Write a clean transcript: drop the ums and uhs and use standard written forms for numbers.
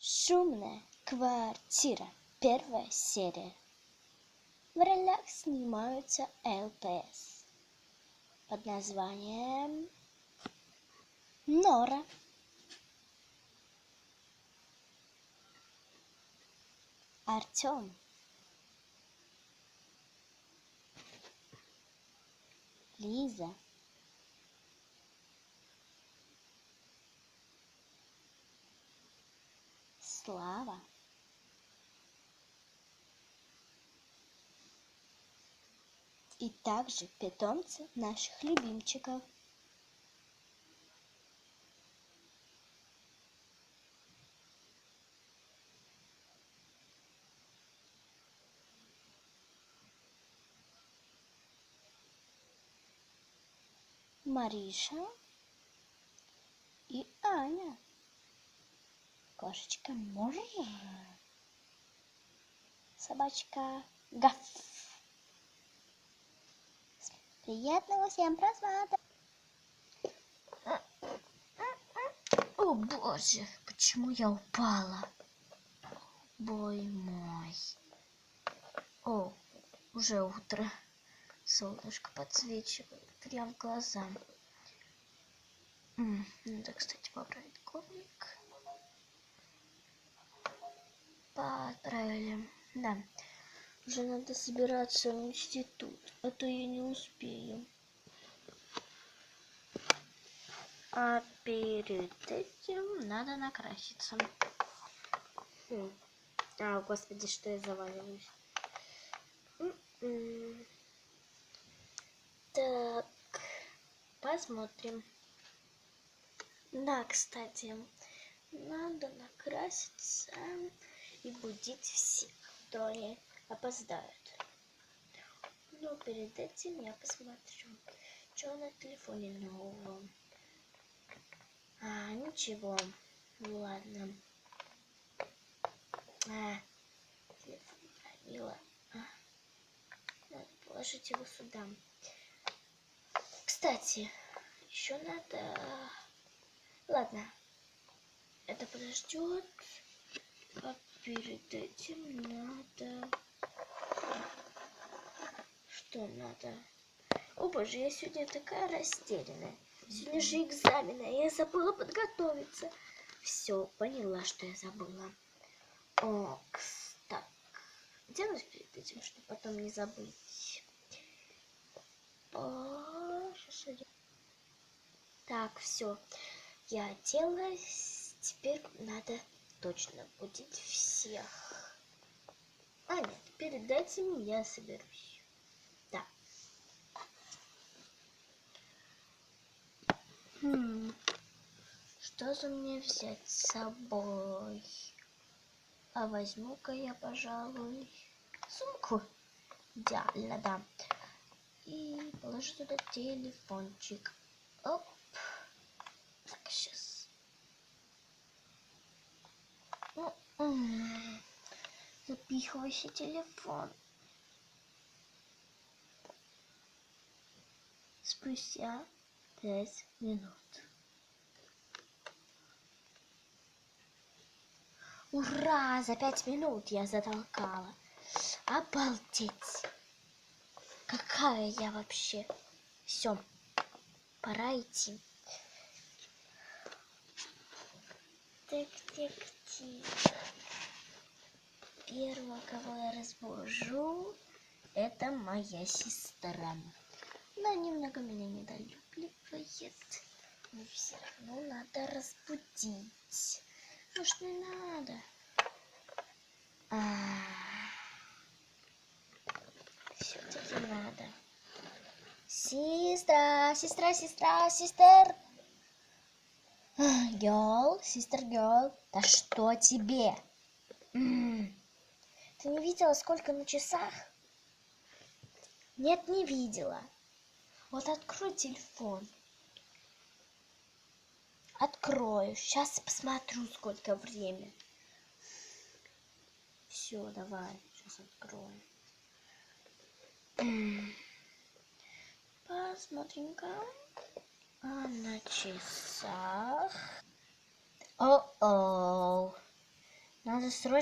Шумная квартира. Первая серия. В ролях снимаются ЛПС под названием Нора, Артем, Лиза, Слава, и также питомцы наших любимчиков. Мариша и Аня. Кошечка Мур. Собачка Гав. Приятного всем просмотра! О боже, почему я упала? Бой мой. О, уже утро. Солнышко подсвечивает прям в глаза. Надо, кстати, поправить коврик. Поправили. Да. Уже надо собираться в институт, а то я не успею. А перед этим надо накраситься. Господи, что я заваливаюсь. Так, посмотрим. Да, кстати, надо накраситься и будить всех, которые опоздают. Но перед этим я посмотрю, что на телефоне нового. Ничего. Ладно. Телефон пробила. Надо положить его сюда. Кстати, еще надо... Ладно. Это подождет. А перед этим надо... Что надо? О боже, я сегодня такая растерянная. Сегодня же экзамен, а я забыла подготовиться. Все, поняла, что я забыла. Так. Делать перед этим, чтобы потом не забыть. Так, все. Я оделась. Теперь надо точно будить всех. Нет, перед этим я соберусь. Да. Что же мне взять с собой? Возьму-ка я, пожалуй, сумку. Идеально, да. И положу туда телефончик. Оп. Так, сейчас. Запихивающий телефон. Спустя 5 минут. Ура! За 5 минут я затолкала. Обалдеть! Какая я вообще? Все, пора идти. Так. Первого, кого я разбужу, это моя сестра. Она немного меня недолюбливает. Но все равно надо разбудить. Может, не надо? Все-таки надо. Сестер. Герл. Да что тебе? Ты не видела, сколько на часах? Нет, не видела. Вот открой телефон. Открою. Сейчас посмотрю, сколько время. Все, давай. Сейчас открою. Посмотрим-ка. На часах. О-о. Надо срочно